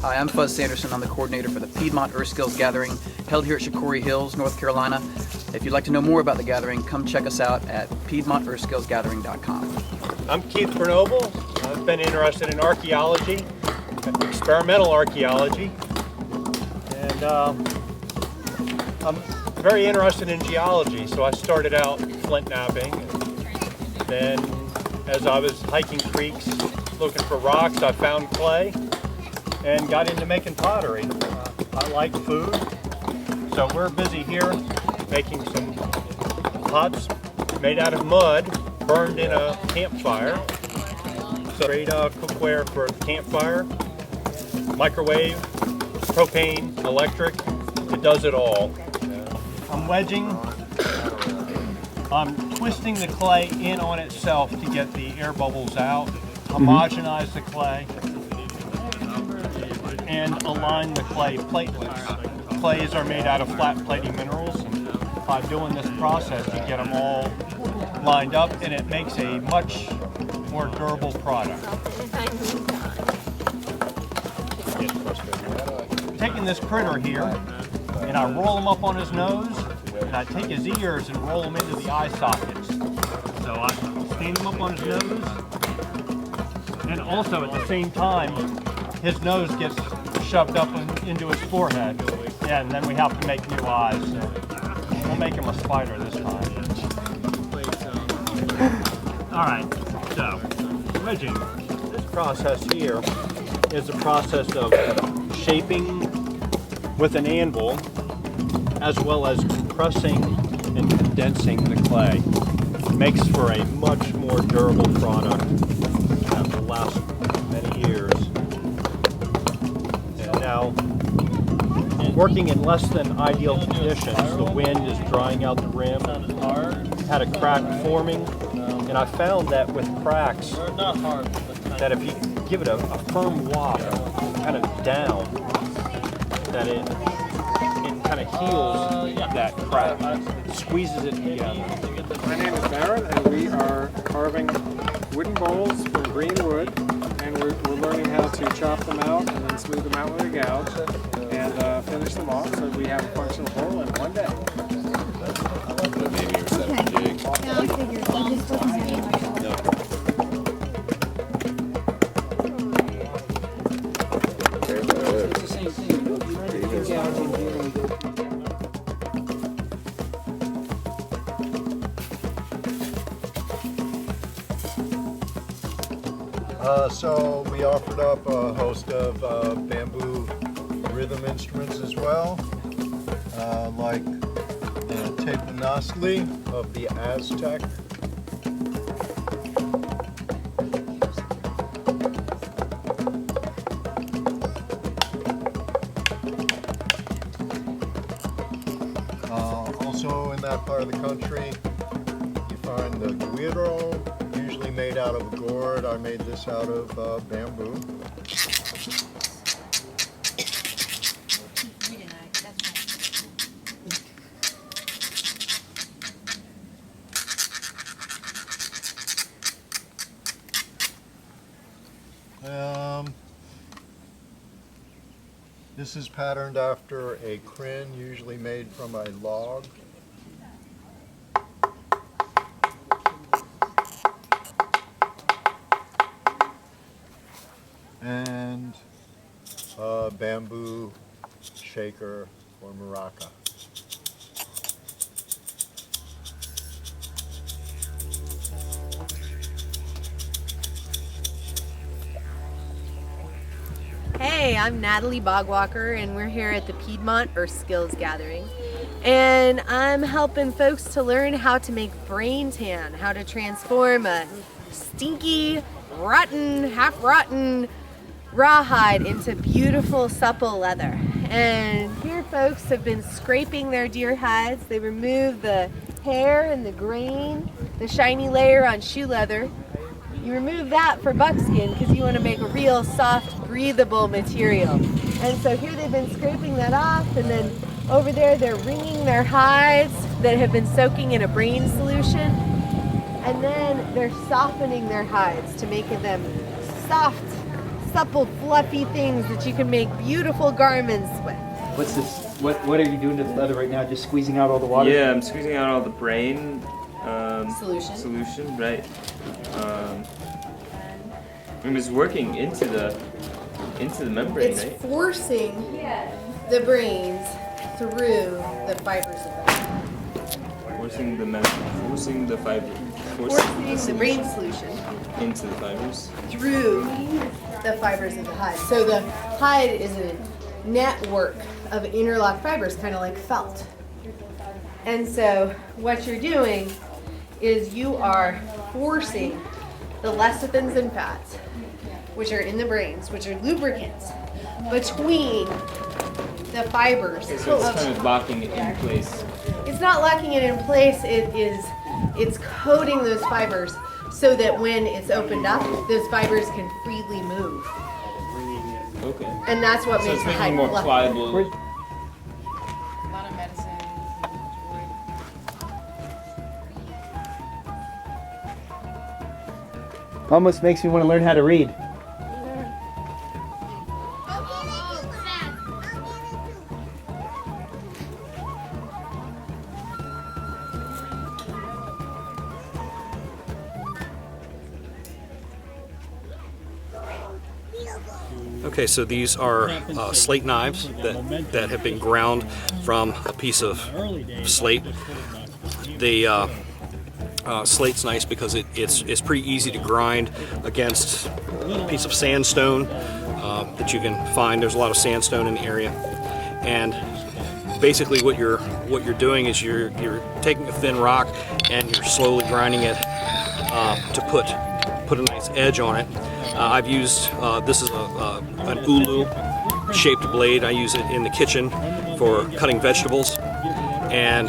Hi, I'm Fuzz Sanderson. I'm the coordinator for the Piedmont Earthskills Gathering, held here at Shikori Hills, North Carolina. If you'd like to know more about the gathering, come check us out at PiedmontEarthskillsGathering.com. I'm Keith Bernoble. I've been interested in archaeology, experimental archaeology, and I'm very interested in geology. So I started out flint napping, and then as I was hiking creeks looking for rocks, I found clay and got into making pottery. I like food, so we're busy here making some pots made out of mud, burned in a campfire. So great cookware for the campfire, microwave, propane, electric, it does it all. I'm wedging, I'm twisting the clay in on itself to get the air bubbles out, homogenize the clay, and align the clay platelets. Clays are made out of flat plating minerals, and by doing this process you get them all lined up and it makes a much more durable product. Taking this critter here, and I roll him up on his nose, and I take his ears and roll them into the eye sockets. So I stand him up on his nose, and also at the same time, his nose gets shoved up into his forehead. Yeah, and then we have to make new eyes. So we'll make him a spider this time. All right, so wedging. This process here is a process of shaping with an anvil, as well as compressing and condensing the clay. It makes for a much more durable product that will last many years. And now, working in less than ideal conditions, the wind is drying out the rim, had a crack forming, and I found that with cracks, that if you give it a firm whop, kind of down, that it kind of heals that crack, squeezes it together. My name is Barrett, and we are carving wooden bowls from green wood, and we're learning how to chop them out and then smooth them out with a gouge and finish them off so we have a functional bowl in one day. Maybe you're set up a jig. Yeah, I figured it just wasn't me. It's the same thing. So we offered up a host of bamboo rhythm instruments as well, like the teponazli of the Aztec. Also in that part of the country, you find the guiro, usually made out of a gourd. I made this out of bamboo. This is patterned after a crin, usually made from a log. And a bamboo shaker or maraca. Hey, I'm Natalie Bogwalker, and we're here at the Piedmont Earthskills Gathering. And I'm helping folks to learn how to make brain tan, how to transform a stinky, rotten, half-rotten rawhide into beautiful, supple leather. And here folks have been scraping their deer hides. They remove the hair and the grain, the shiny layer on shoe leather. You remove that for buckskin because you want to make a real soft, breathable material. And so here they've been scraping that off, and then over there they're wringing their hides that have been soaking in a brain solution. And then they're softening their hides to make them soft, supple, fluffy things that you can make beautiful garments with. What's this? What are you doing to the leather right now? Just squeezing out all the water? Yeah, I'm squeezing out all the brain Solution. right? And it's working into the membrane, It's right? forcing the brains through the fibers of the Forcing the fiber, forcing the brain solution into the fibers. through the fibers of the hide. So the hide is a network of interlocked fibers, kind of like felt. And so what you're doing is you are forcing the lecithins and fats, which are in the brains, which are lubricants, between the fibers. Okay, so it's kind of locking it in place. It's not locking it in place, it's coating those fibers so that when it's opened up, those fibers can freely move. Okay. And that's what So makes it's the making hide it more fluffy. pliable. Almost makes me want to learn how to read. Okay, so these are slate knives that have been ground from a piece of slate. The slate's nice because it's pretty easy to grind against a piece of sandstone that you can find. There's a lot of sandstone in the area, and basically what you're doing is you're taking a thin rock and you're slowly grinding it to put a nice edge on it. I've used this is an ulu shaped blade. I use it in the kitchen for cutting vegetables, and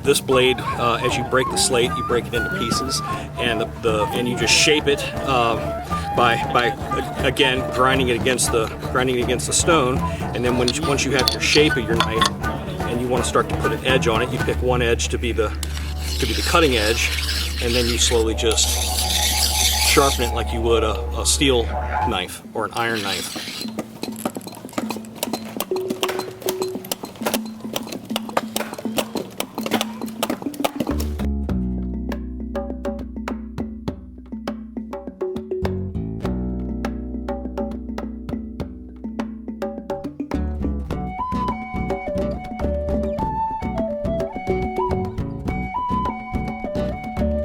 this blade, as you break the slate, you break it into pieces, and and you just shape it by again grinding it against the stone. And then once you have your shape of your knife, and you want to start to put an edge on it, you pick one edge to be the cutting edge, and then you slowly just sharpen it like you would a steel knife or an iron knife.